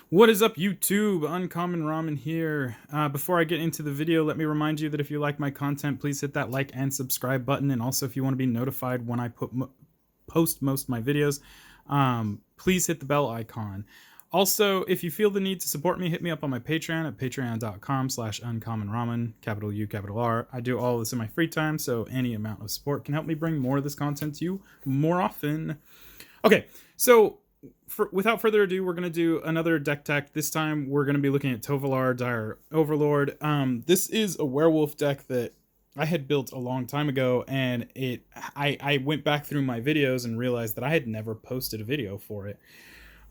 What is up, YouTube? Uncommon Ramen here. Before I get into the video, let me remind you that if you like my content, please hit that like and subscribe button. And also, if you want to be notified when I post most of my videos, please hit the bell icon. Also, if you feel the need to support me, hit me up on my Patreon at patreon.com/uncommonramen, capital U, capital R. I do all this in my free time, so any amount of support can help me bring more of this content to you more often. Okay, so without further ado, we're going to do another deck tech. This time, we're going to be looking at Tovolar, Dire Overlord. This is a werewolf deck that I had built a long time ago, and I went back through my videos and realized that I had never posted a video for it.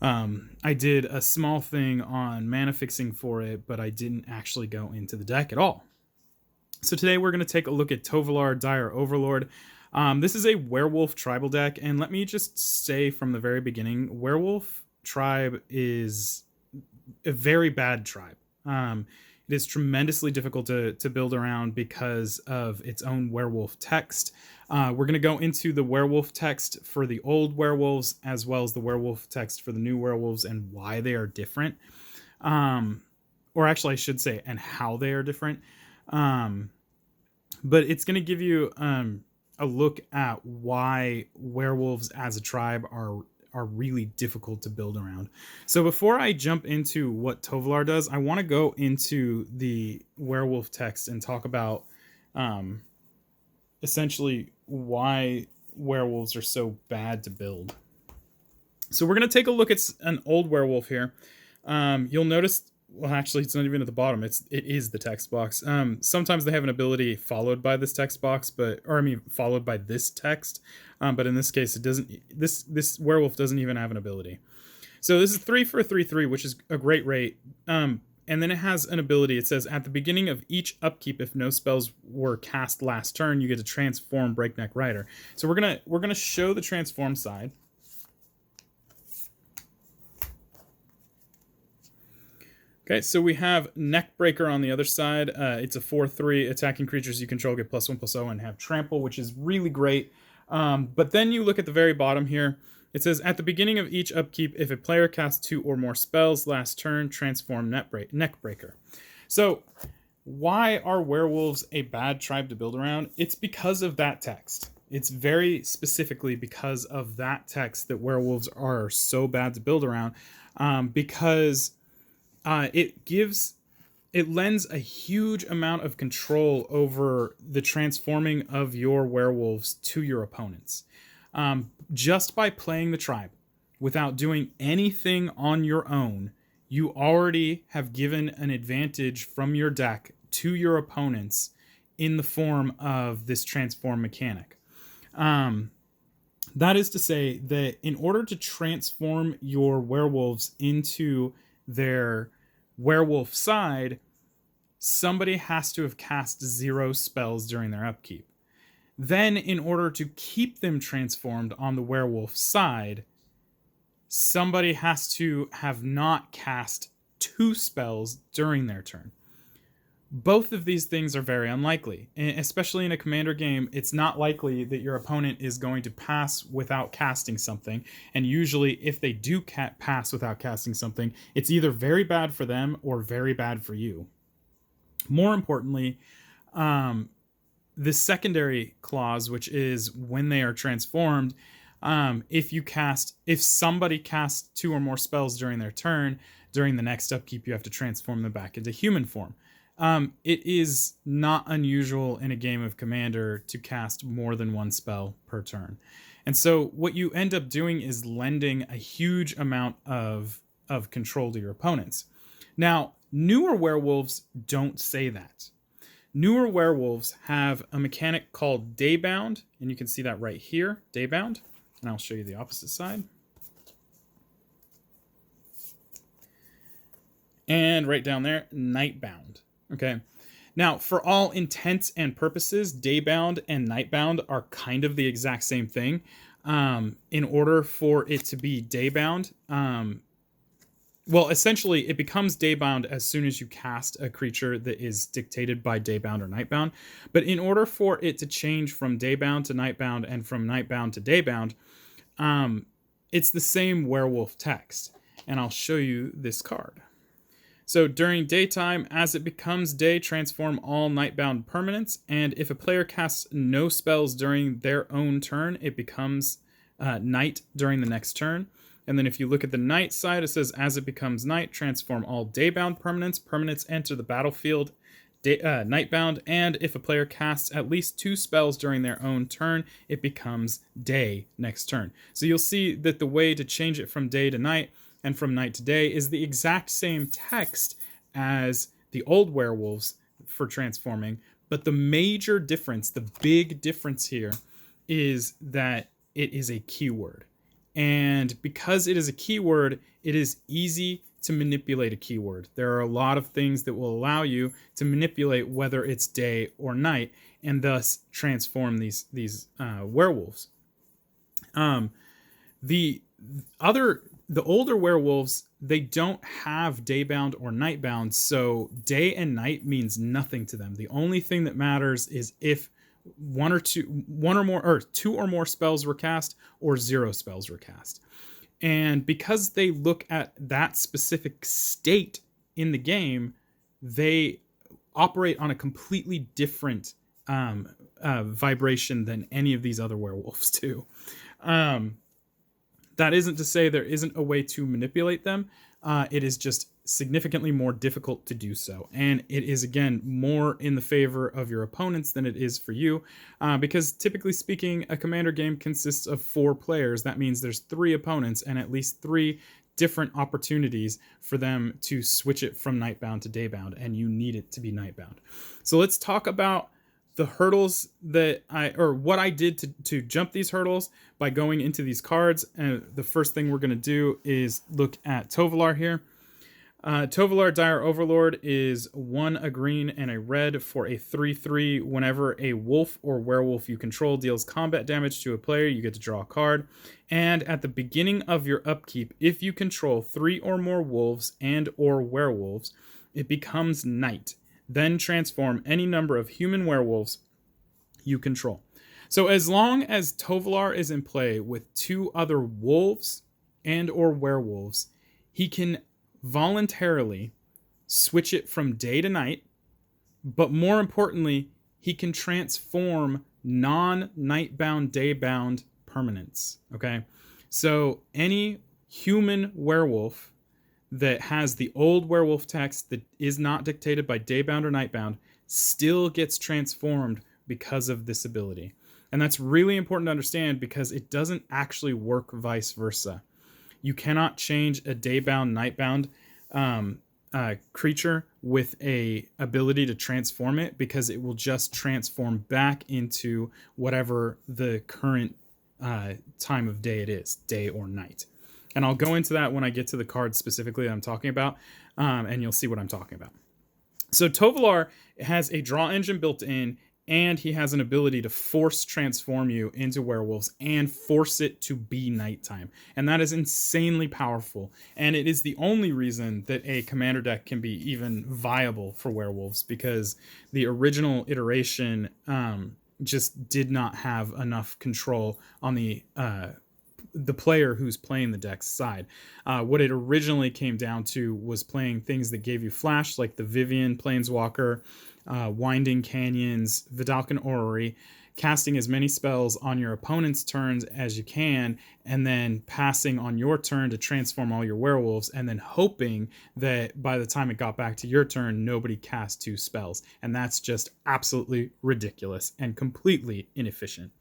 I did a small thing on mana fixing for it, but I didn't actually go into the deck at all. So today we're going to take a look at Tovolar, Dire Overlord. This is a werewolf tribal deck, and let me just say from the very beginning, werewolf tribe is a very bad tribe. It is tremendously difficult to build around because of its own werewolf text. We're going to go into the werewolf text for the old werewolves as well as the werewolf text for the new werewolves and why they are different. Or actually, I should say, and how they are different. But it's going to give you a look at why werewolves as a tribe are really difficult to build around. So before I jump into what Tovolar does, I want to go into the werewolf text and talk about essentially why werewolves are so bad to build. So we're going to take a look at an old werewolf here. You'll notice, well, actually, it's not even at the bottom. It is the text box. Sometimes they have an ability followed by this text box, followed by this text. But in this case, it doesn't. This werewolf doesn't even have an ability. So this is 3 for a 3/3, which is a great rate. And then it has an ability. It says at the beginning of each upkeep, if no spells were cast last turn, you get to transform Breakneck Rider. So we're gonna show the transform side. Okay, so we have Neckbreaker on the other side. It's a 4/3. Attacking creatures you control get +1/+0 and have trample, which is really great. But then you look at the very bottom here. It says, at the beginning of each upkeep, if a player casts 2 or more spells last turn, transform Neckbreaker. So why are werewolves a bad tribe to build around? It's because of that text. It's very specifically because of that text that werewolves are so bad to build around, because it lends a huge amount of control over the transforming of your werewolves to your opponents. Just by playing the tribe without doing anything on your own, you already have given an advantage from your deck to your opponents in the form of this transform mechanic. That is to say that in order to transform your werewolves into their werewolf side, somebody has to have cast 0 spells during their upkeep. Then, in order to keep them transformed on the werewolf side, somebody has to have not cast 2 spells during their turn. Both of these things are very unlikely. Especially in a commander game, it's not likely that your opponent is going to pass without casting something. And usually, if they do pass without casting something, it's either very bad for them or very bad for you. More importantly, the secondary clause, which is when they are transformed, if somebody casts 2 or more spells during their turn, during the next upkeep, you have to transform them back into human form. It is not unusual in a game of Commander to cast more than 1 spell per turn. And so what you end up doing is lending a huge amount of control to your opponents. Now, newer werewolves don't say that. Newer werewolves have a mechanic called Daybound, and you can see that right here, Daybound. And I'll show you the opposite side. And right down there, Nightbound. Okay. Now, for all intents and purposes, Daybound and Nightbound are kind of the exact same thing. In order for it to be Daybound, essentially, it becomes Daybound as soon as you cast a creature that is dictated by Daybound or Nightbound. But in order for it to change from Daybound to Nightbound and from Nightbound to Daybound, it's the same werewolf text. And I'll show you this card. So during daytime, as it becomes day, transform all nightbound permanents. And if a player casts no spells during their own turn, it becomes night during the next turn. And then if you look at the night side, it says, as it becomes night, transform all daybound permanents. Permanents enter the battlefield nightbound. And if a player casts at least 2 spells during their own turn, it becomes day next turn. So you'll see that the way to change it from day to night and from night to day is the exact same text as the old werewolves for transforming. But the major difference, the big difference here, is that it is a keyword. And because it is a keyword, it is easy to manipulate a keyword. There are a lot of things that will allow you to manipulate whether it's day or night, and thus transform these werewolves. The older werewolves, they don't have daybound or nightbound, so day and night means nothing to them. The only thing that matters is if two or more spells were cast, or 0 spells were cast. And because they look at that specific state in the game, they operate on a completely different vibration than any of these other werewolves do. That isn't to say there isn't a way to manipulate them. It is just significantly more difficult to do so. And it is, again, more in the favor of your opponents than it is for you. Because typically speaking, a commander game consists of 4 players. That means there's 3 opponents and at least 3 different opportunities for them to switch it from nightbound to daybound. And you need it to be nightbound. So let's talk about the hurdles that what I did to jump these hurdles by going into these cards. And the first thing we're going to do is look at Tovolar here. Tovolar, Dire Overlord, is 1 a green and a red for a 3/3. Whenever a wolf or werewolf you control deals combat damage to a player, you get to draw a card. And at the beginning of your upkeep, if you control 3 or more wolves and or werewolves, it becomes night. Then transform any number of human werewolves you control. So as long as Tovolar is in play with 2 other wolves and or werewolves, he can voluntarily switch it from day to night, but more importantly, he can transform non-nightbound, daybound permanents. Okay, so any human werewolf that has the old werewolf text that is not dictated by daybound or nightbound still gets transformed because of this ability. And that's really important to understand because it doesn't actually work vice versa. You cannot change a daybound, nightbound creature with a ability to transform it, because it will just transform back into whatever the current time of day it is, day or night. And I'll go into that when I get to the cards specifically that I'm talking about, and you'll see what I'm talking about. So Tovolar has a draw engine built in, and he has an ability to force transform you into werewolves and force it to be nighttime. And that is insanely powerful. And it is the only reason that a commander deck can be even viable for werewolves, because the original iteration just did not have enough control on the player who's playing the deck's side. What it originally came down to was playing things that gave you flash, like the Vivian Planeswalker, Winding Canyons, Vidalcan Orrery, casting as many spells on your opponent's turns as you can, and then passing on your turn to transform all your werewolves, and then hoping that by the time it got back to your turn, nobody cast 2 spells. And that's just absolutely ridiculous and completely inefficient.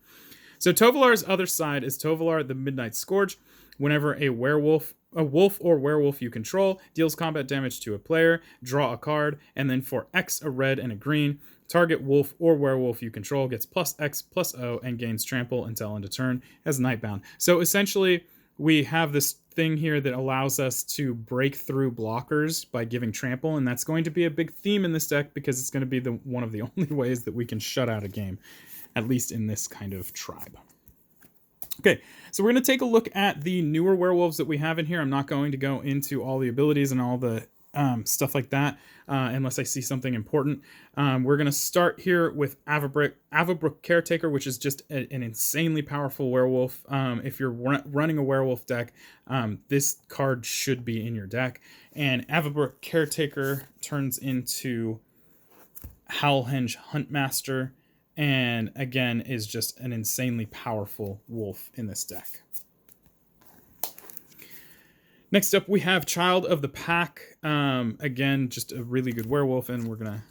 So Tovolar's other side is Tovolar, the Midnight Scourge. Whenever a wolf or werewolf you control deals combat damage to a player, draw a card, and then for X, a red and a green, target wolf or werewolf you control gets +X/+O and gains trample until end of turn as nightbound. So essentially, we have this thing here that allows us to break through blockers by giving trample, and that's going to be a big theme in this deck because it's going to be one of the only ways that we can shut out a game, at least in this kind of tribe. Okay, so we're going to take a look at the newer werewolves that we have in here. I'm not going to go into all the abilities and all the stuff like that, unless I see something important. We're going to start here with Avabrook Caretaker, which is just an insanely powerful werewolf. If you're running a werewolf deck, this card should be in your deck. And Avabrook Caretaker turns into Howlhenge Huntmaster, and again is just an insanely powerful wolf in this deck. Next up, we have Child of the Pack. Again, just a really good werewolf, and we're gonna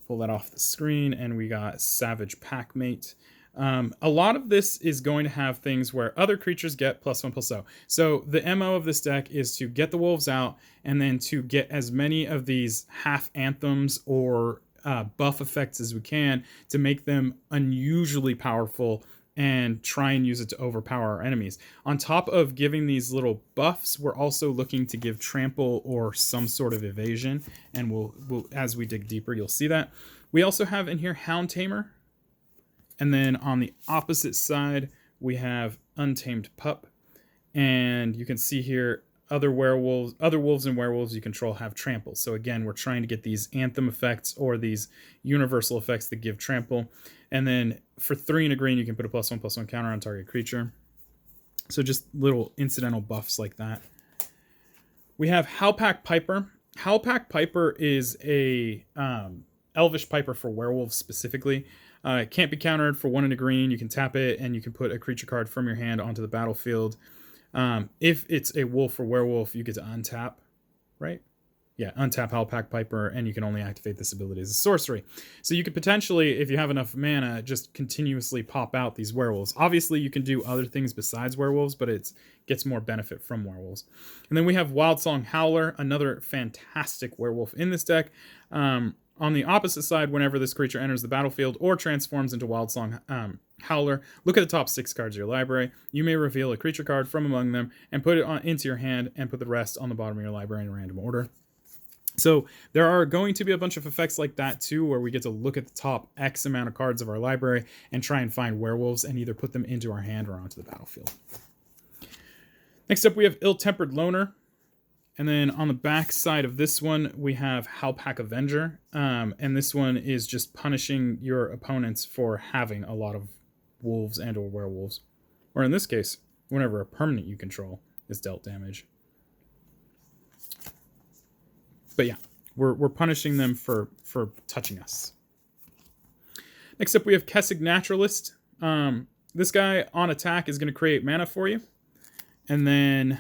pull that off the screen, and we got Savage Packmate. A lot of this is going to have things where other creatures get +1/+0. So the MO of this deck is to get the wolves out, and then to get as many of these half anthems or buff effects as we can to make them unusually powerful and try and use it to overpower our enemies. On top of giving these little buffs, we're also looking to give trample or some sort of evasion, and we'll as we dig deeper, you'll see that. We also have in here Hound Tamer, and then on the opposite side, we have Untamed Pup, and you can see here other wolves and werewolves you control have trample. So again, we're trying to get these anthem effects or these universal effects that give trample. And then for 3 and a green, you can put a +1/+1 counter on target creature. So just little incidental buffs like that. We have Howlpack Piper. Howlpack Piper is a Elvish Piper for werewolves specifically. It can't be countered for 1 and a green. You can tap it, and you can put a creature card from your hand onto the battlefield. If it's a wolf or werewolf, you get to untap, right? Yeah, untap Howlpack Piper, and you can only activate this ability as a sorcery. So you could potentially, if you have enough mana, just continuously pop out these werewolves. Obviously, you can do other things besides werewolves, but it gets more benefit from werewolves. And then we have Wildsong Howler, another fantastic werewolf in this deck. On the opposite side, whenever this creature enters the battlefield or transforms into Wildsong Howler, look at the top 6 cards of your library. You may reveal a creature card from among them and put it into your hand, and put the rest on the bottom of your library in random order. So there are going to be a bunch of effects like that too, where we get to look at the top X amount of cards of our library and try and find werewolves and either put them into our hand or onto the battlefield. Next up, we have Ill-Tempered Loner. And then on the back side of this one, we have Howlpack Avenger. And this one is just punishing your opponents for having a lot of wolves and or werewolves. Or in this case, whenever a permanent you control is dealt damage. But yeah, we're punishing them for touching us. Next up, we have Kessig Naturalist. This guy on attack is going to create mana for you. And then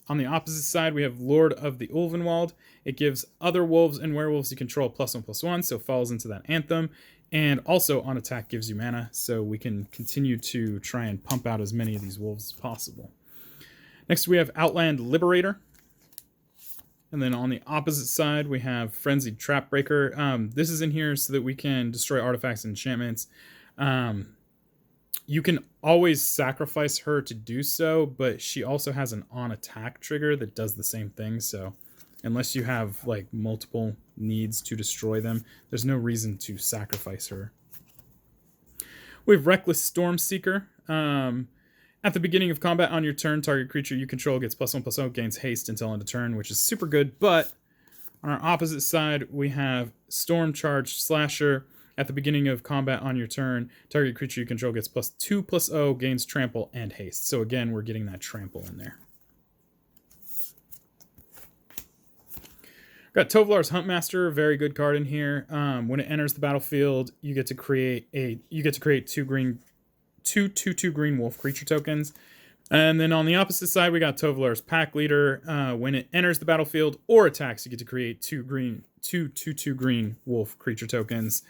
on the opposite side, we have Lord of the Ulvenwald. It gives other wolves and werewolves you control +1/+1, so it falls into that anthem. And also on attack gives you mana, so we can continue to try and pump out as many of these wolves as possible. Next, we have Outland Liberator. And then on the opposite side, we have Frenzied Trapbreaker. This is in here so that we can destroy artifacts and enchantments. You can always sacrifice her to do so, but she also has an on-attack trigger that does the same thing. So unless you have like multiple needs to destroy them, there's no reason to sacrifice her. We have Reckless Stormseeker. At the beginning of combat on your turn, target creature you control gets +1/+0, gains haste until end of turn, which is super good. But on our opposite side, we have Storm Charged Slasher. At the beginning of combat on your turn, target creature you control gets +2/+0, gains trample and haste. So again, we're getting that trample in there. Got Tovolar's Huntmaster, very good card in here. When it enters the battlefield, you get to create 2 green 2/2 green wolf creature tokens. And then on the opposite side, we got Tovolar's Pack Leader. When it enters the battlefield or attacks, you get to create 2 2/2 green wolf creature tokens.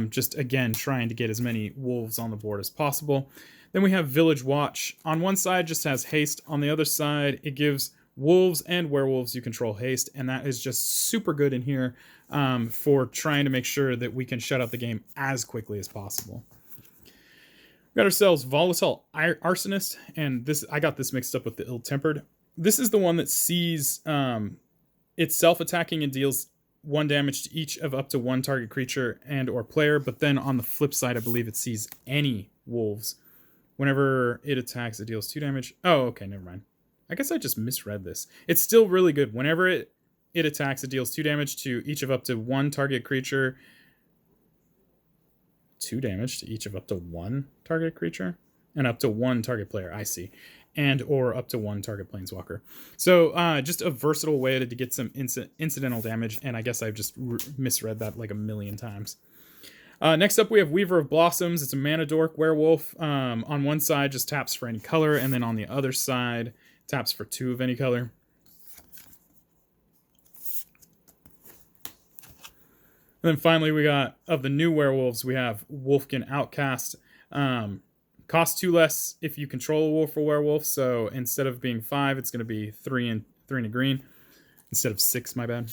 Just again, trying to get as many wolves on the board as possible. Then we have Village Watch. On one side, just has haste. On the other side, it gives wolves and werewolves you control haste. And that is just super good in here for trying to make sure that we can shut out the game as quickly as possible. We got ourselves Volatile Arsonist, and this I got this mixed up with the Ill-Tempered. This is the one that sees it's self-attacking and deals 1 damage to each of up to 1 target creature and or player, but then on the flip side, I believe it sees any wolves. Whenever it attacks, it deals 2 damage. Oh, okay, never mind. I guess I just misread this. It's still really good. Whenever it it attacks. It deals 2 damage to each of up to 1 target creature. 2 damage to each of up to 1 target creature? And up to 1 target player, I see. And or up to 1 target planeswalker. So just a versatile way to get some incidental damage, and I guess I've just misread that like a million times. Next up, we have Weaver of Blossoms. It's a mana dork werewolf. On one side, just taps for any color, and then on the other side, taps for 2 of any color. And then finally, we got, of the new werewolves, we have Wolfkin Outcast. Costs 2 less if you control a wolf or werewolf. So instead of being 5, it's going to be 3 and a green. Instead of 6, my bad.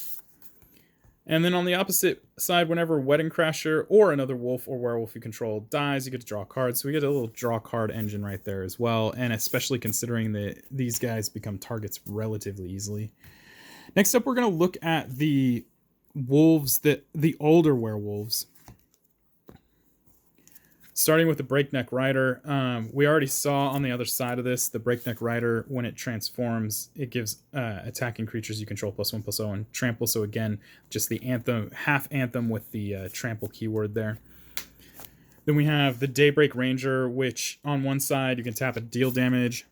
And then on the opposite side, whenever Wedding Crasher or another wolf or werewolf you control dies, you get to draw a card. So we get a little draw card engine right there as well. And especially considering that these guys become targets relatively easily. Next up, we're going to look at the wolves, the older werewolves. Starting with the Breakneck Rider, we already saw on the other side of this, the Breakneck Rider, when it transforms, it gives attacking creatures you control +1/+0 and trample. So again, just the anthem, half anthem with the trample keyword there. Then we have the Daybreak Ranger, which on one side you can tap a deal damage.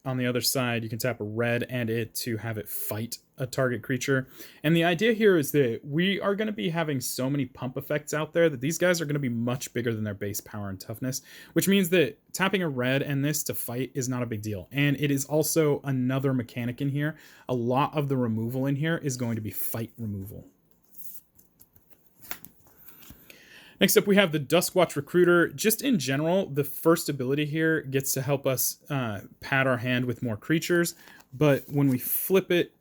On the other side, you can tap a red and it to have it fight a target creature. And the idea here is that we are going to be having so many pump effects out there that these guys are going to be much bigger than their base power and toughness, which means that tapping a red and this to fight is not a big deal. And it is also another mechanic in here. A lot of the removal in here is going to be fight removal. Next up, we have the Duskwatch Recruiter. Just in general, the first ability here gets to help us pad our hand with more creatures. But when we flip it,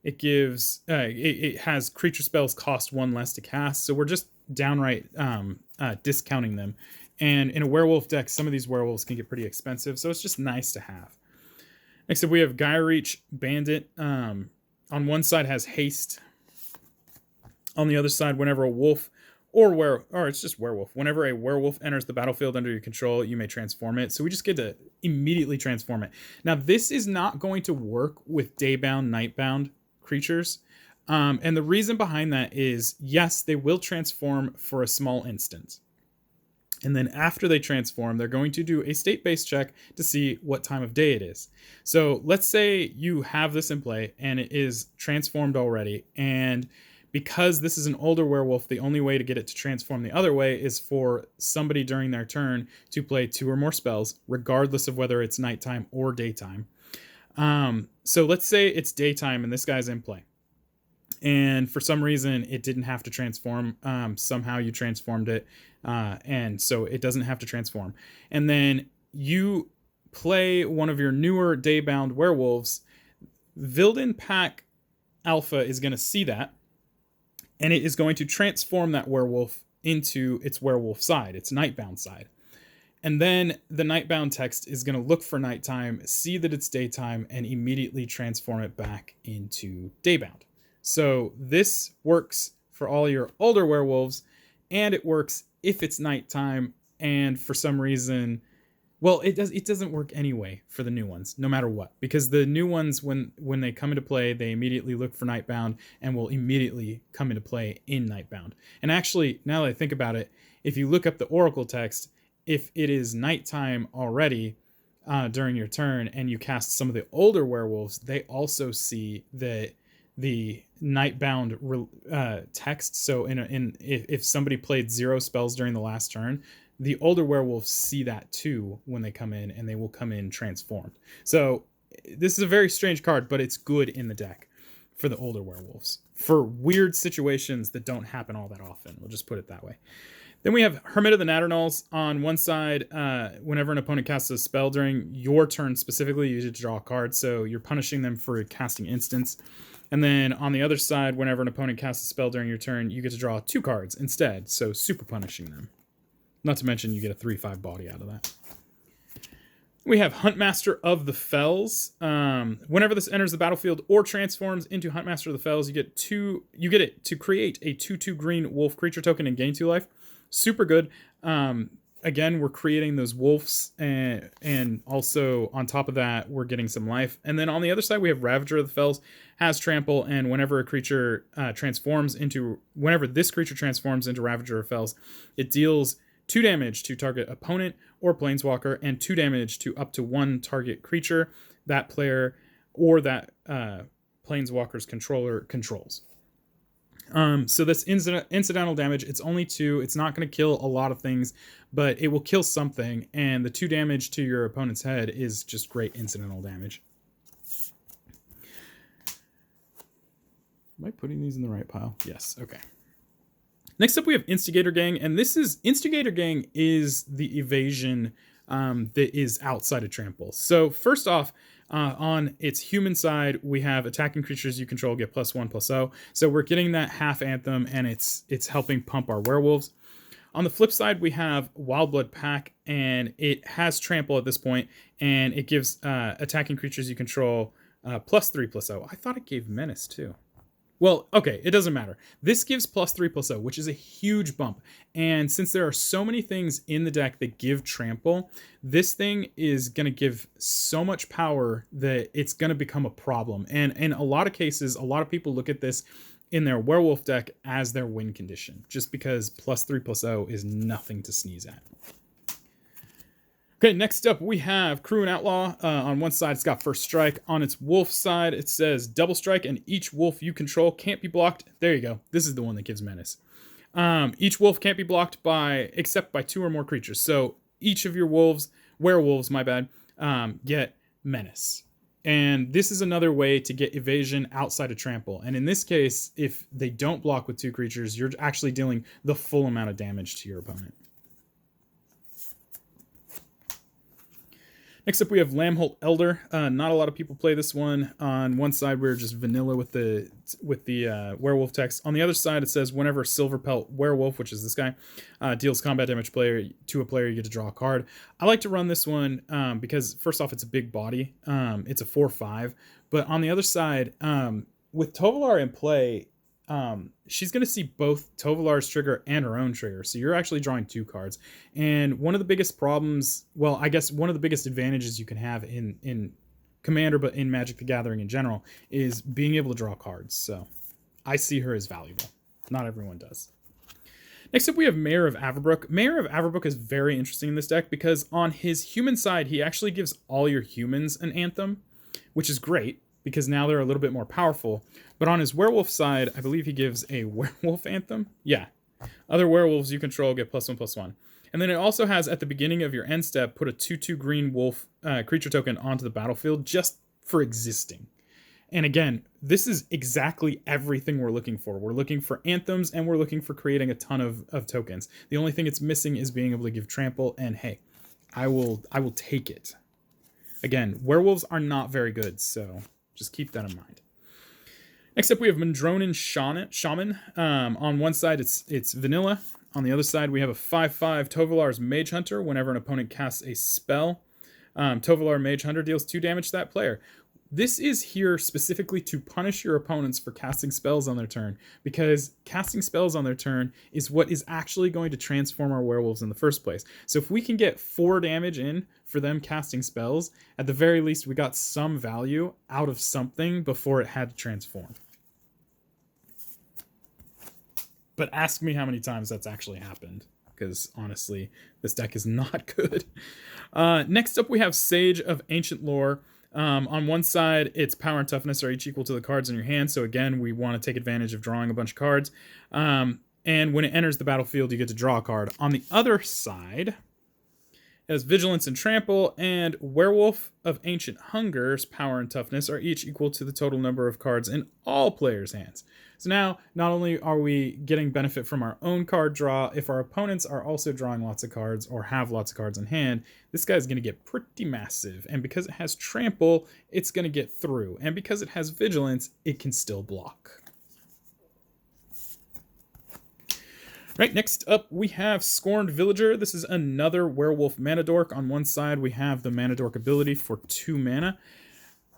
it gives it has creature spells cost 1 less to cast. So we're just downright discounting them. And in a werewolf deck, some of these werewolves can get pretty expensive. So it's just nice to have. Next up, we have Gyreach Bandit. On one side has haste. On the other side, whenever a wolf or it's just werewolf. Whenever a werewolf enters the battlefield under your control, you may transform it. So we just get to immediately transform it. Now, this is not going to work with daybound, nightbound creatures. And the reason behind that is, yes, they will transform for a small instant. And then after they transform, they're going to do a state-based check to see what time of day it is. So let's say you have this in play and it is transformed already, and because this is an older werewolf, the only way to get it to transform the other way is for somebody during their turn to play 2 or more spells, regardless of whether it's nighttime or daytime. So let's say it's daytime and this guy's in play. And for some reason, it didn't have to transform. Somehow you transformed it, and so it doesn't have to transform. And then you play one of your newer daybound werewolves. Vilden Pack Alpha is going to see that, and it is going to transform that werewolf into its werewolf side, its nightbound side. And then the nightbound text is going to look for nighttime, see that it's daytime, and immediately transform it back into daybound. So this works for all your older werewolves, and it works if it's nighttime, and for some reason, well, it doesn't work anyway for the new ones, no matter what, because the new ones, when they come into play, they immediately look for Nightbound and will immediately come into play in Nightbound. And actually, now that I think about it, if you look up the Oracle text, if it is nighttime already during your turn and you cast some of the older werewolves, they also see that the Nightbound text. So if somebody played 0 spells during the last turn, the older werewolves see that too when they come in, and they will come in transformed. So this is a very strange card, but it's good in the deck for the older werewolves for weird situations that don't happen all that often. We'll just put it that way. Then we have Hermit of the Natternals. On one side, whenever an opponent casts a spell during your turn specifically, you get to draw a card, so you're punishing them for casting instants. And then on the other side, whenever an opponent casts a spell during your turn, you get to draw 2 cards instead, so super punishing them. Not to mention you get a 3/5 body out of that. We have Huntmaster of the Fells. Whenever this enters the battlefield or transforms into Huntmaster of the Fells, you get it to create a 2/2 green wolf creature token and gain 2 life. Super good. again, we're creating those wolves, and also on top of that, we're getting some life. And then on the other side, we have Ravager of the Fells, has trample, and whenever this creature transforms into Ravager of Fells, it deals 2 damage to target opponent or planeswalker, and 2 damage to up to 1 target creature that player or that planeswalker's controller controls. So that's incidental damage. It's only 2. It's not going to kill a lot of things, but it will kill something. And the 2 damage to your opponent's head is just great incidental damage. Am I putting these in the right pile? Yes. Okay. Next up, we have Instigator Gang. And Instigator Gang is the evasion that is outside of trample. So first off, on its human side, we have attacking creatures you control get +1/+0. So we're getting that half anthem, and it's helping pump our werewolves. On the flip side, we have Wildblood Pack, and it has trample at this point, and it gives attacking creatures you control +3/+0. I thought it gave menace too. Well, okay, it doesn't matter. This gives +3/+0, which is a huge bump. And since there are so many things in the deck that give trample, this thing is going to give so much power that it's going to become a problem. And in a lot of cases, a lot of people look at this in their werewolf deck as their win condition, just because +3/+0 is nothing to sneeze at. Okay, next up we have Crew and Outlaw. On one side, it's got first strike. On its wolf side, it says double strike, and each wolf you control can't be blocked. There you go. This is the one that gives menace. Each wolf can't be blocked except by 2 or more creatures. So each of your werewolves, my bad, get menace. And this is another way to get evasion outside of trample. And in this case, if they don't block with 2 creatures, you're actually dealing the full amount of damage to your opponent. Next up, we have Lambholt Elder. Not a lot of people play this one. On one side, we're just vanilla with the werewolf text. On the other side, it says whenever Silver Pelt Werewolf, which is this guy, deals combat damage to a player, you get to draw a card. I like to run this one because, first off, it's a big body. It's a 4/5. But on the other side, with Tovolar in play, she's going to see both Tovolar's trigger and her own trigger. So you're actually drawing 2 cards. And one of the biggest problems, well, I guess one of the biggest advantages you can have in Commander, but in Magic the Gathering in general, is being able to draw cards. So I see her as valuable. Not everyone does. Next up, we have Mayor of Averbrook. Mayor of Averbrook is very interesting in this deck because on his human side, he actually gives all your humans an anthem, which is great, because now they're a little bit more powerful. But on his werewolf side, I believe he gives a werewolf anthem. Yeah. Other werewolves you control get +1/+1. And then it also has, at the beginning of your end step, put a 2/2 green wolf creature token onto the battlefield just for existing. And again, this is exactly everything we're looking for. We're looking for anthems, and we're looking for creating a ton of tokens. The only thing it's missing is being able to give trample, and hey, I will take it. Again, werewolves are not very good, so just keep that in mind. Next up, we have Mendronin Shaman. On one side, it's vanilla. On the other side, we have a 5/5 Tovolar's Mage Hunter. Whenever an opponent casts a spell, Tovolar Mage Hunter deals 2 damage to that player. This is here specifically to punish your opponents for casting spells on their turn, because casting spells on their turn is what is actually going to transform our werewolves in the first place. So if we can get 4 damage in for them casting spells, at the very least we got some value out of something before it had to transform. But ask me how many times that's actually happened, because honestly, this deck is not good. Next up, we have Sage of Ancient Lore. On one side, its power and toughness are each equal to the cards in your hand. So again, we want to take advantage of drawing a bunch of cards. And when it enters the battlefield, you get to draw a card. On the other side, it has Vigilance and Trample, and Werewolf of Ancient Hunger's power and toughness are each equal to the total number of cards in all players' hands. So now, not only are we getting benefit from our own card draw, if our opponents are also drawing lots of cards or have lots of cards in hand, this guy's going to get pretty massive. And because it has Trample, it's going to get through. And because it has Vigilance, it can still block. Right, next up we have Scorned Villager. This is another Werewolf Mana Dork. On one side we have the Mana Dork ability for 2 mana.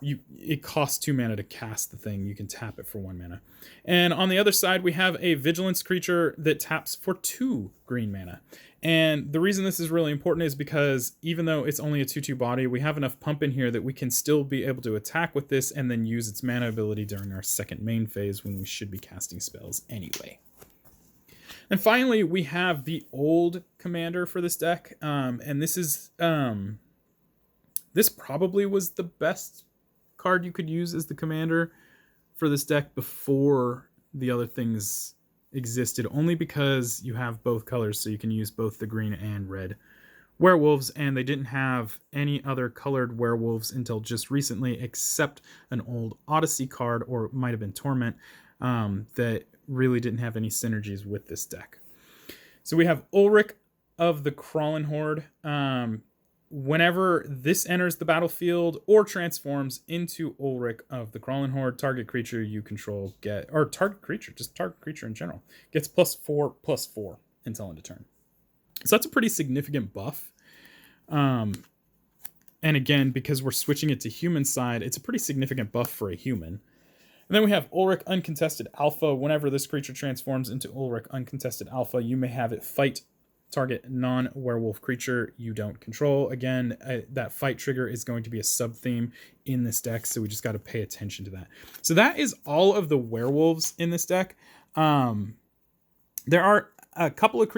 it costs 2 mana to cast the thing. You can tap it for 1 mana. And on the other side, we have a vigilance creature that taps for 2 green mana. And the reason this is really important is because even though it's only a 2/2 body, we have enough pump in here that we can still be able to attack with this and then use its mana ability during our second main phase when we should be casting spells anyway. And finally, we have the old commander for this deck. And this is this probably was the best card you could use as the commander for this deck before the other things existed, only because you have both colors, so you can use both the green and red werewolves, and they didn't have any other colored werewolves until just recently, except an old Odyssey card, or it might have been Torment, that really didn't have any synergies with this deck. So we have Ulrich of the Crawling Horde. Whenever this enters the battlefield or transforms into Ulrich of the Crawling Horde, target creature you control target creature in general, gets +4/+4 until end of turn. So that's a pretty significant buff. And again, because we're switching it to human side, it's a pretty significant buff for a human. And then we have Ulrich Uncontested Alpha. Whenever this creature transforms into Ulrich Uncontested Alpha, you may have it fight target non-werewolf creature you don't control. Again, that fight trigger is going to be a sub-theme in this deck, so we just got to pay attention to that. So that is all of the werewolves in this deck. There are a couple of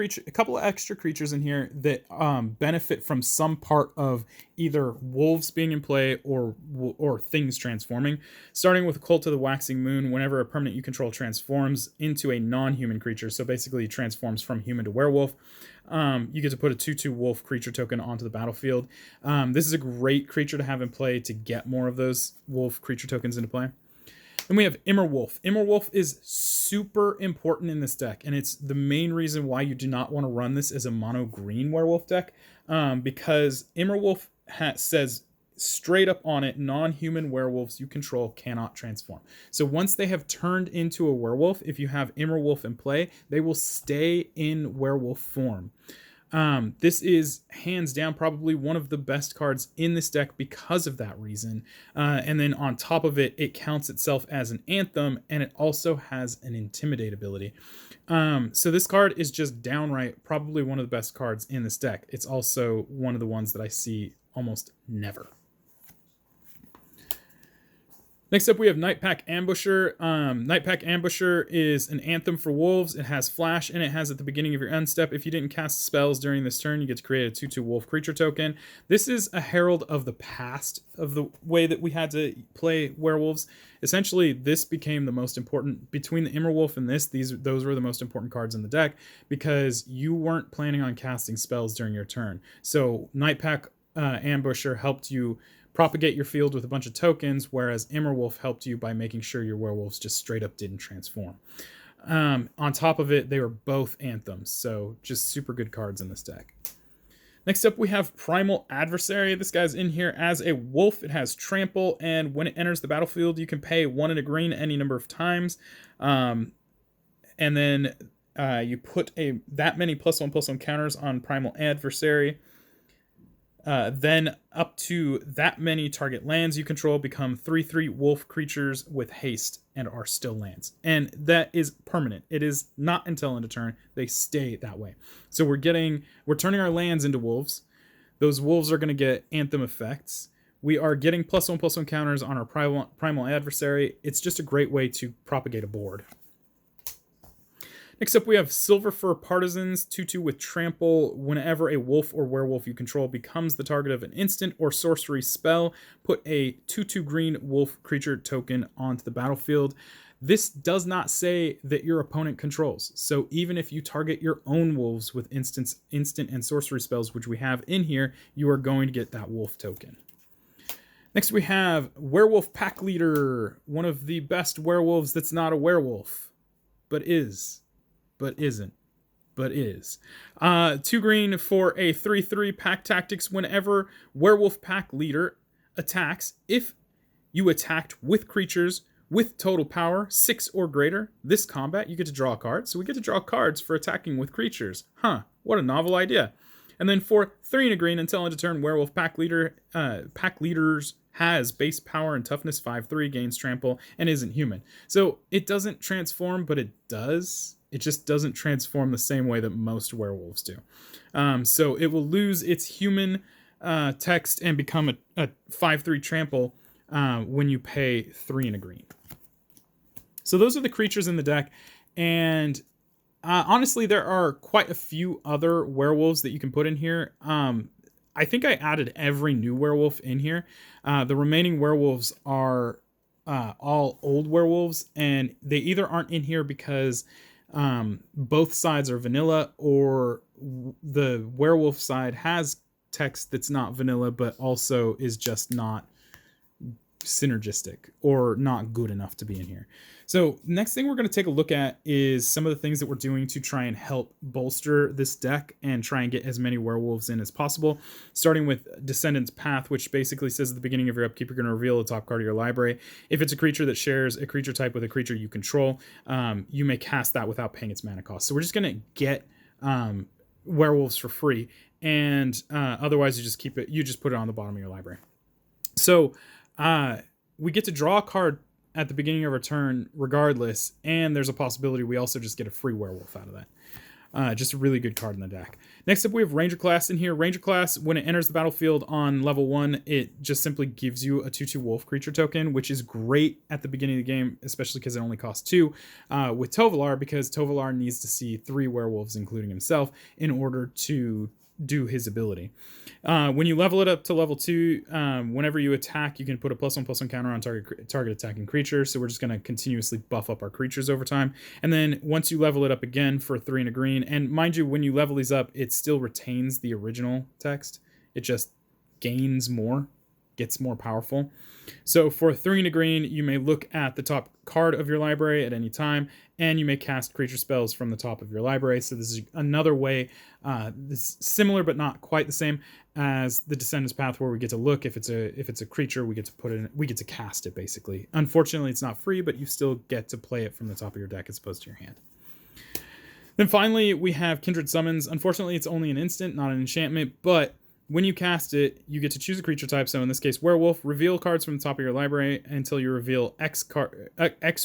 extra creatures in here that benefit from some part of either wolves being in play or things transforming. Starting with Cult of the Waxing Moon, whenever a permanent you control transforms into a non-human creature, so basically transforms from human to werewolf, you get to put a 2/2 wolf creature token onto the battlefield. This is a great creature to have in play to get more of those wolf creature tokens into play. Then we have Immerwolf. Immerwolf is super important in this deck, and it's the main reason why you do not want to run this as a mono green werewolf deck, because Immerwolf says straight up on it, non-human werewolves you control cannot transform. So once they have turned into a werewolf, if you have Immerwolf in play, they will stay in werewolf form. This is hands down probably one of the best cards in this deck because of that reason. And then on top of it, it counts itself as an anthem, and it also has an intimidate ability. So this card is just downright probably one of the best cards in this deck. It's also one of the ones that I see almost never. Next up, we have Nightpack Ambusher. Nightpack Ambusher is an anthem for wolves. It has flash, and it has at the beginning of your end step, if you didn't cast spells during this turn, you get to create a 2/2 wolf creature token. This is a herald of the past of the way that we had to play werewolves. Essentially, this became the most important, between the Immerwolf and those were the most important cards in the deck, because you weren't planning on casting spells during your turn. So Nightpack Ambusher helped you propagate your field with a bunch of tokens, whereas Immerwolf helped you by making sure your werewolves just straight up didn't transform. On top of it, they were both anthems, so just super good cards in this deck. Next up, we have Primal Adversary. This guy's in here as a wolf. It has trample, and when it enters the battlefield, you can pay 1 and a green any number of times. And then you put that many +1/+1 counters on Primal Adversary. Then up to that many target lands you control become 3/3 wolf creatures with haste and are still lands. And that is permanent. It is not until end of turn. They stay that way. So we're turning our lands into wolves. Those wolves are going to get anthem effects. We are getting +1/+1 counters on our primal adversary. It's just a great way to propagate a board. Next up, we have Silver Fur Partisans, 2/2 with trample. Whenever a wolf or werewolf you control becomes the target of an instant or sorcery spell, put a 2/2 green wolf creature token onto the battlefield. This does not say that your opponent controls. So even if you target your own wolves with instant and sorcery spells, which we have in here, you are going to get that wolf token. Next, we have Werewolf Pack Leader, one of the best werewolves that's not a werewolf, but is. But isn't, but is. 2 green for a 3/3 pack tactics. Whenever Werewolf Pack Leader attacks, if you attacked with creatures with total power 6 or greater this combat, you get to draw a card. So we get to draw cards for attacking with creatures. What a novel idea. And then for 3 and a green until end of turn, Werewolf Pack Leaders has base power and toughness 5/3, gains trample, and isn't human. So it doesn't transform, but it does. It just doesn't transform the same way that most werewolves do. So it will lose its human text and become a 5/3 trample when you pay 3 and a green. So those are the creatures in the deck, and honestly, there are quite a few other werewolves that you can put in here. I think I added every new werewolf in here. The remaining werewolves are all old werewolves, and they either aren't in here because both sides are vanilla, or the werewolf side has text that's not vanilla, but also is just not synergistic or not good enough to be in here. So next thing we're going to take a look at is some of the things that we're doing to try and help bolster this deck and try and get as many werewolves in as possible, starting with Descendant's Path, which basically says at the beginning of your upkeep you're going to reveal the top card of your library. If it's a creature that shares a creature type with a creature you control, you may cast that without paying its mana cost. So we're just going to get werewolves for free, and otherwise you just keep it, you just put it on the bottom of your library. So we get to draw a card at the beginning of our turn regardless, and there's a possibility we also just get a free werewolf out of that. Just a really good card in the deck. Next up, we have Ranger Class in here. Ranger Class, when it enters the battlefield on level 1, it just simply gives you a 2/2 wolf creature token, which is great at the beginning of the game, especially because it only costs 2 with Tovolar, because Tovolar needs to see 3 werewolves, including himself, in order to do his ability. When you level it up to level 2, whenever you attack, you can put a +1/+1 counter on target attacking creature. So we're just going to continuously buff up our creatures over time. And then once you level it up again for 3 and a green, and mind you, when you level these up, it still retains the original text. It just gains more, gets more powerful. So for 3 and a green, you may look at the top card of your library at any time, and you may cast creature spells from the top of your library. So this is another way, this similar but not quite the same as the Descendant's Path, where we get to look if it's a creature, we get to put it in, we get to cast it basically. Unfortunately, it's not free, but you still get to play it from the top of your deck as opposed to your hand. Then finally, we have Kindred Summons. Unfortunately, it's only an instant, not an enchantment, but when you cast it, you get to choose a creature type. So in this case, werewolf. Reveal cards from the top of your library until you reveal X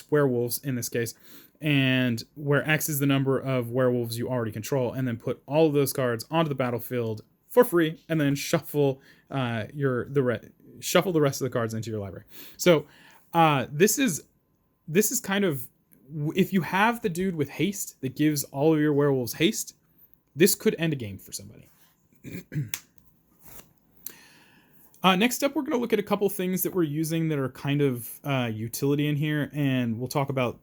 werewolves in this case, and where X is the number of werewolves you already control, and then put all of those cards onto the battlefield for free, and then shuffle the rest of the cards into your library. So this is kind of, if you have the dude with haste that gives all of your werewolves haste, this could end a game for somebody. Next up, we're going to look at a couple things that we're using that are kind of utility in here, and we'll talk about,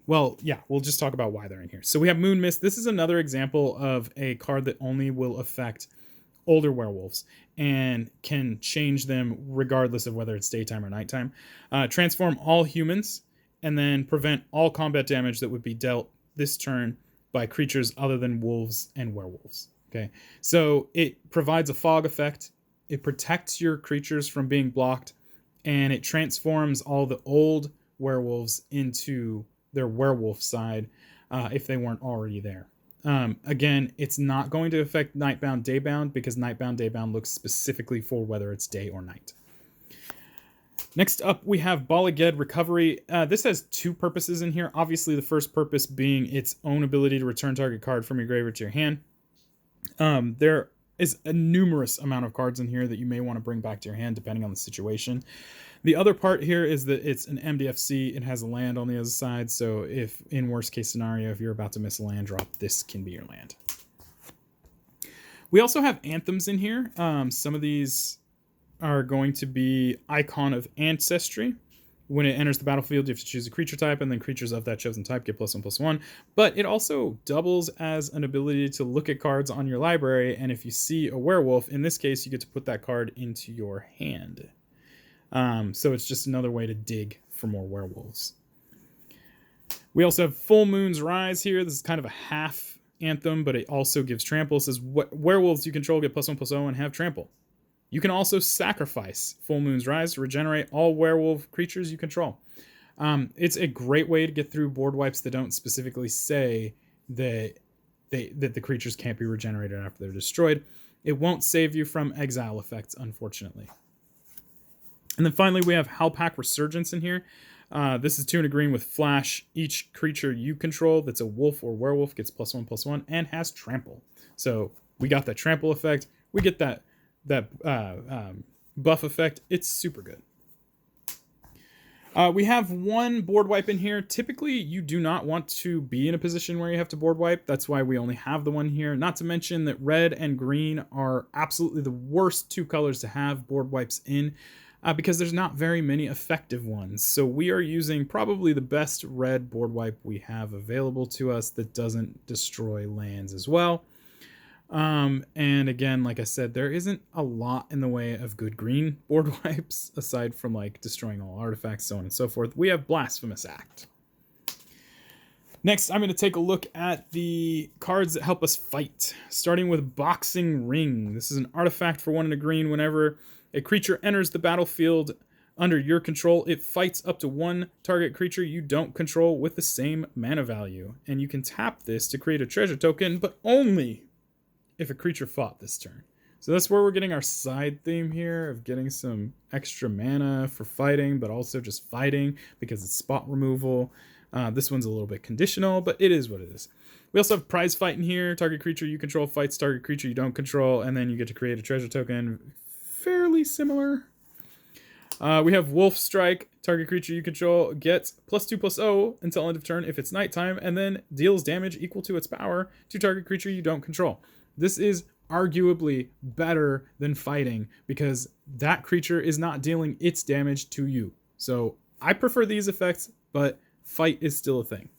well, yeah, we'll just talk about why they're in here. So we have Moon Mist. This is another example of a card that only will affect older werewolves and can change them regardless of whether it's daytime or nighttime. Transform all humans, and then prevent all combat damage that would be dealt this turn by creatures other than wolves and werewolves. Okay, so it provides a fog effect. It protects your creatures from being blocked, and it transforms all the old werewolves into their werewolf side if they weren't already there. Again, it's not going to affect Nightbound, Daybound, because Nightbound, Daybound looks specifically for whether it's day or night. Next up, we have Bala Ged Recovery. This has 2 purposes in here. Obviously, the first purpose being its own ability to return target card from your graveyard to your hand. There is a numerous amount of cards in here that you may want to bring back to your hand depending on the situation. The other part here is that it's an MDFC. It has a land on the other side, so if in worst case scenario, if you're about to miss a land drop, this can be your land. We also have anthems in here. Some of these are going to be Icon of Ancestry. When it enters the battlefield, you have to choose a creature type, and then creatures of that chosen type get +1/+1. But it also doubles as an ability to look at cards on your library, and if you see a werewolf, in this case, you get to put that card into your hand. So it's just another way to dig for more werewolves. We also have Full Moon's Rise here. This is kind of a half anthem, but it also gives trample. It says werewolves you control get +1/+0 and have trample. You can also sacrifice Full Moon's Rise to regenerate all werewolf creatures you control. It's a great way to get through board wipes that don't specifically say that the creatures can't be regenerated after they're destroyed. It won't save you from exile effects, unfortunately. And then finally, we have Halpak Resurgence in here. This is 2 and a green with Flash. Each creature you control that's a wolf or werewolf gets +1/+1 and has Trample. So we got that Trample effect. We get that buff effect. It's super good. We have one board wipe in here. Typically, you do not want to be in a position where you have to board wipe. That's why we only have the one here. Not to mention that red and green are absolutely the worst 2 colors to have board wipes in. Because there's not very many effective ones. So we are using probably the best red board wipe we have available to us that doesn't destroy lands as well. And again, like I said, there isn't a lot in the way of good green board wipes, aside from like destroying all artifacts, so on and so forth. We have Blasphemous Act. Next, I'm going to take a look at the cards that help us fight, starting with Boxing Ring. This is an artifact for 1 and a green. Whenever a creature enters the battlefield under your control, it fights up to 1 target creature you don't control with the same mana value. And you can tap this to create a treasure token, but only if a creature fought this turn. So that's where we're getting our side theme here of getting some extra mana for fighting, but also just fighting because it's spot removal. This one's a little bit conditional, but it is what it is. We also have Prize Fight in here. Target creature you control fights target creature you don't control, and then you get to create a treasure token. Fairly similar. We have Wolf Strike. Target creature you control gets +2/+0 until end of turn if it's nighttime, and then deals damage equal to its power to target creature you don't control. This is arguably better than fighting because that creature is not dealing its damage to you. So I prefer these effects, but fight is still a thing.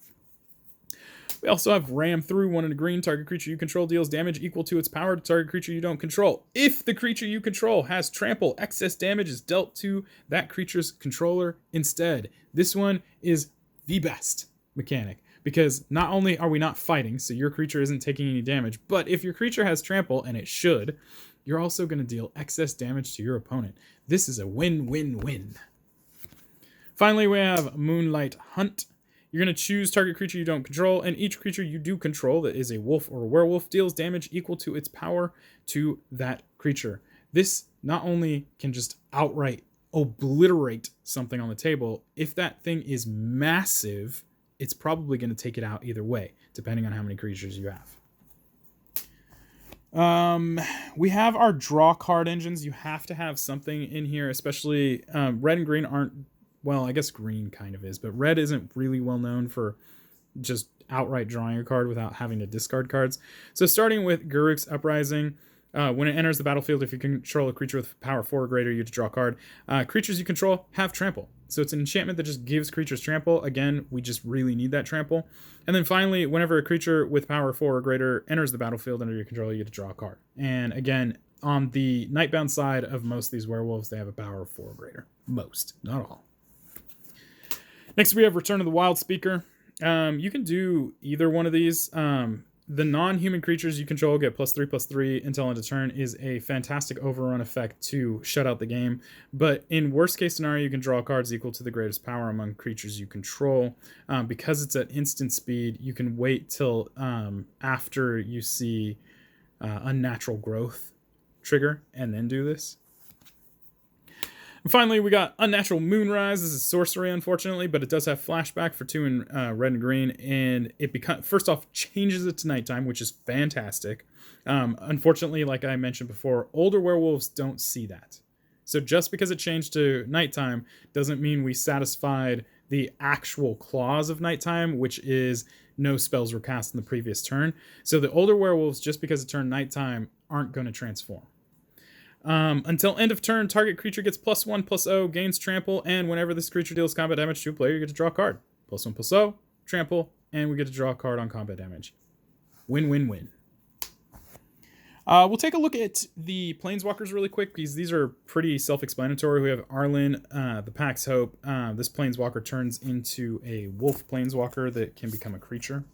We also have Ram Through. 1 and a green. Target creature you control deals damage equal to its power to target creature you don't control. If the creature you control has Trample, excess damage is dealt to that creature's controller instead. This one is the best mechanic because not only are we not fighting, so your creature isn't taking any damage, but if your creature has Trample, and it should, you're also going to deal excess damage to your opponent. This is a win-win-win. Finally, we have Moonlight Hunt. You're going to choose target creature you don't control, and each creature you do control that is a wolf or a werewolf deals damage equal to its power to that creature. This not only can just outright obliterate something on the table, if that thing is massive, it's probably going to take it out either way, depending on how many creatures you have. We have our draw card engines. You have to have something in here, especially red and green aren't. Well, I guess green kind of is, but red isn't really well known for just outright drawing a card without having to discard cards. So starting with Garruk's Uprising, when it enters the battlefield, if you control a creature with power 4 or greater, you get to draw a card. Creatures you control have Trample. So it's an enchantment that just gives creatures Trample. Again, we just really need that Trample. And then finally, whenever a creature with power 4 or greater enters the battlefield under your control, you get to draw a card. And again, on the Nightbound side of most of these werewolves, they have a power of 4 or greater. Most, not all. Next, we have Return of the Wild Speaker. You can do either one of these. The non-human creatures you control get +3/+3 until end of turn is a fantastic overrun effect to shut out the game. But in worst case scenario, you can draw cards equal to the greatest power among creatures you control. Because it's at instant speed, you can wait till after you see Unnatural Growth trigger and then do this. And finally, we got Unnatural Moonrise. This is sorcery, unfortunately, but it does have flashback for 2 in red and green, and it first off changes it to nighttime, which is fantastic. Unfortunately, like I mentioned before, older werewolves don't see that. So just because it changed to nighttime doesn't mean we satisfied the actual clause of nighttime, which is no spells were cast in the previous turn. So the older werewolves, just because it turned nighttime, aren't going to transform. Until end of turn, target creature gets +1/+0, gains Trample, and whenever this creature deals combat damage to a player, you get to draw a card. +1/+0, Trample, and we get to draw a card on combat damage. Win-win-win. We'll take a look at the Planeswalkers really quick, because these are pretty self-explanatory. We have Arlen, the Pax Hope. This Planeswalker turns into a wolf Planeswalker that can become a creature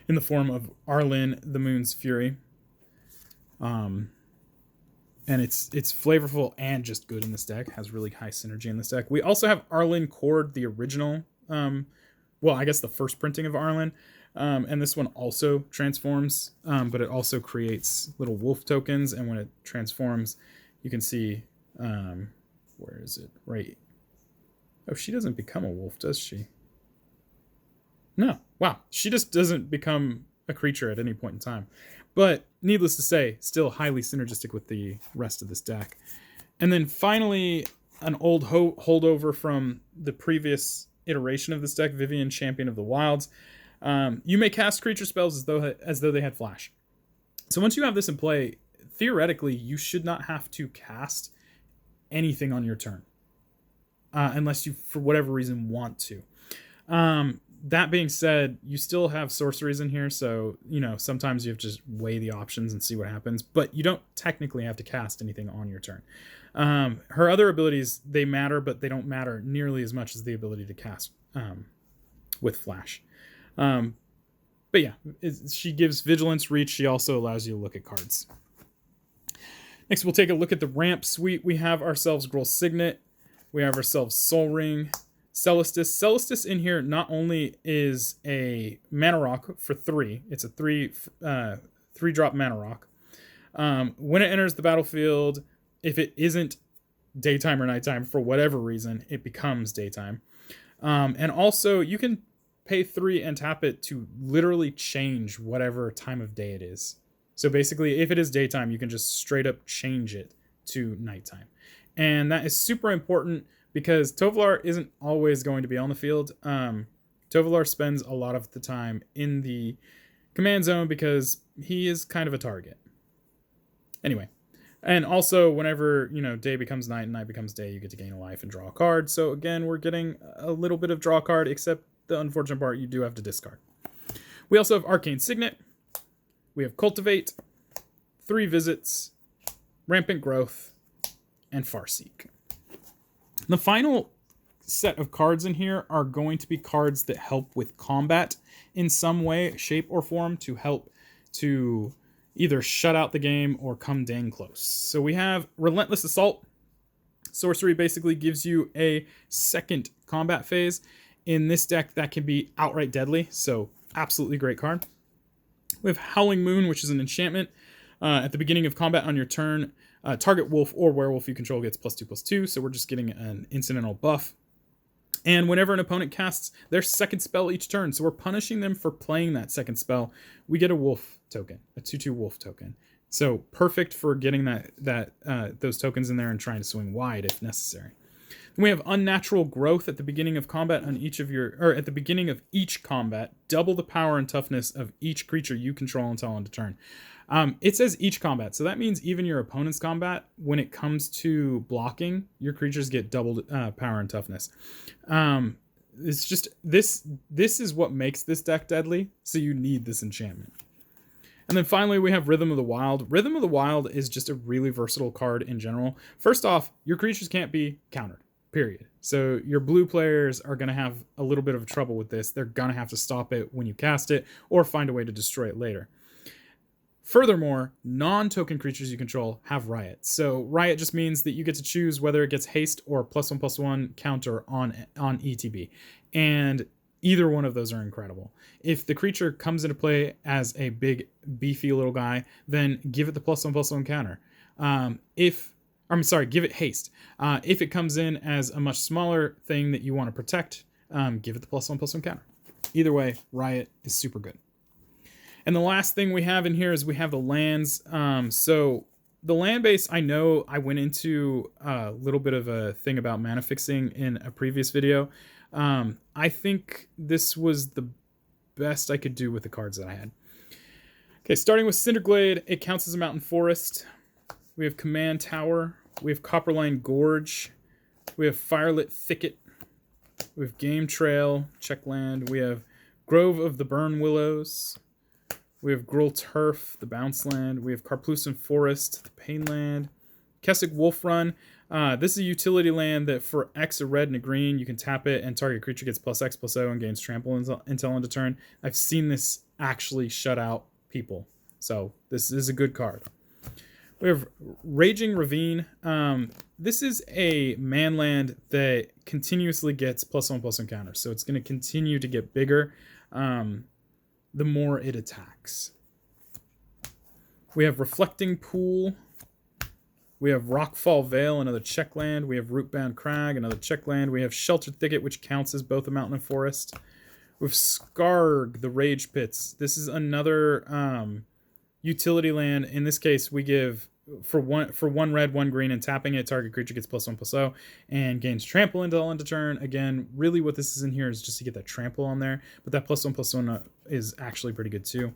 in the form of Arlen, the Moon's Fury. And it's flavorful and just good in this deck. Has really high synergy in this deck. We also have Arlen Cord, the original. Well, I guess the first printing of Arlen. And this one also transforms, but it also creates little wolf tokens. And when it transforms, you can see Where is it? Right. Oh, she doesn't become a wolf, does she? No. Wow. She just doesn't become a creature at any point in time. But needless to say, still highly synergistic with the rest of this deck. And then finally, an old holdover from the previous iteration of this deck, Vivian, Champion of the Wilds. You may cast creature spells as though they had flash. So once you have this in play, theoretically, you should not have to cast anything on your turn. Unless you, for whatever reason, want to. That being said, you still have sorceries in here, so, you know, sometimes you have to just weigh the options and see what happens, but you don't technically have to cast anything on your turn. Her other abilities, they matter, but they don't matter nearly as much as the ability to cast with Flash. But yeah, she gives Vigilance, Reach. She also allows you to look at cards. Next, we'll take a look at the ramp suite. We have ourselves Gruul Signet. We have ourselves Sol Ring. Celestis. Celestis in here not only is a mana rock for 3. It's a 3-drop mana rock. When it enters the battlefield, if it isn't daytime or nighttime for whatever reason, it becomes daytime. And also, you can pay 3 and tap it to literally change whatever time of day it is. So basically, if it is daytime, you can just straight up change it to nighttime. And that is super important because Tovolar isn't always going to be on the field. Tovolar spends a lot of the time in the command zone because he is kind of a target. Anyway, and also whenever, you know, day becomes night and night becomes day, you get to gain a life and draw a card. So again, we're getting a little bit of draw card, except the unfortunate part, you do have to discard. We also have Arcane Signet. We have Cultivate, 3 Visits, Rampant Growth, and Farseek. The final set of cards in here are going to be cards that help with combat in some way, shape, or form to help to either shut out the game or come dang close. So we have Relentless Assault. Sorcery basically gives you a second combat phase. In this deck, that can be outright deadly, so absolutely great card. We have Howling Moon, which is an enchantment. At the beginning of combat on your turn, target wolf or werewolf you control gets +2/+2, so we're just getting an incidental buff. And whenever an opponent casts their second spell each turn, so we're punishing them for playing that second spell, we get a wolf token, a 2/2 wolf token. So perfect for getting those tokens in there and trying to swing wide if necessary. Then we have Unnatural Growth at the beginning of combat on at the beginning of each combat. Double the power and toughness of each creature you control until end of turn. It says each combat, so that means even your opponent's combat, when it comes to blocking, your creatures get doubled power and toughness. It's just this is what makes this deck deadly, so you need this enchantment. And then finally, we have Rhythm of the Wild. Rhythm of the Wild is just a really versatile card in general. First off, your creatures can't be countered, period. So your blue players are going to have a little bit of trouble with this. They're going to have to stop it when you cast it or find a way to destroy it later. Furthermore, non-token creatures you control have Riot. So Riot just means that you get to choose whether it gets haste or +1/+1 counter on ETB. And either one of those are incredible. If the creature comes into play as a big, beefy little guy, then give it the +1/+1 counter. Give it haste. If it comes in as a much smaller thing that you want to protect, give it the +1/+1 counter. Either way, Riot is super good. And the last thing we have in here is we have the lands. So the land base, I know I went into a little bit of a thing about mana fixing in a previous video. I think this was the best I could do with the cards that I had. Okay, starting with Cinderglade, it counts as a mountain forest. We have Command Tower. We have Copperline Gorge. We have Firelit Thicket. We have Game Trail, check land. We have Grove of the Burn Willows. We have Gruul Turf, the Bounce Land. We have Karplusan Forest, the Pain Land. Kessig Wolf Run. This is a utility land that for X, a red, and a green, you can tap it and target creature gets +X/+0 and gains trample until end of turn. I've seen this actually shut out people. So this is a good card. We have Raging Ravine. This is a man land that continuously gets +1/+1 counter. So it's going to continue to get bigger the more it attacks. We have Reflecting Pool. We have Rockfall Vale, another check land. We have Rootbound Crag, another check land. We have Sheltered Thicket, which counts as both a mountain and forest. We have Skarg, the Rage Pits. This is another utility land. In this case, we give for one red, one green, and tapping it, target creature gets +1/+0 and gains trample until end of turn. Again, really what this is in here is just to get that trample on there, but that +1/+1 is actually pretty good too.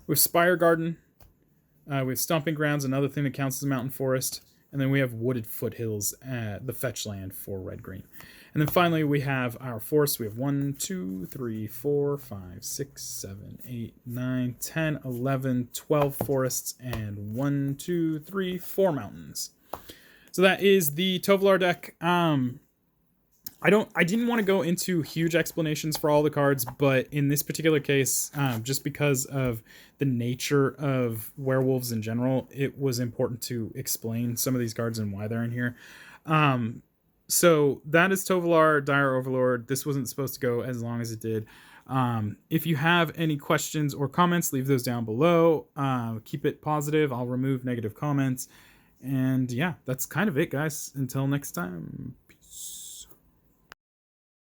We have Spire Garden. We have Stomping Grounds, another thing that counts as a mountain forest. And then we have Wooded Foothills, the fetch land for red-green. And then finally we have our forests. We have 1, 2, 3, 4, 5, 6, 7, 8, 9, 10, 11, 12 forests, and 1, 2, 3, 4 mountains. So that is the Tovolar deck. I didn't want to go into huge explanations for all the cards, but in this particular case, just because of the nature of werewolves in general, it was important to explain some of these cards and why they're in here. So that is Tovolar, Dire Overlord. This wasn't supposed to go as long as it did. If you have any questions or comments, leave those down below. Keep it positive. I'll remove negative comments. And yeah, that's kind of it, guys. Until next time.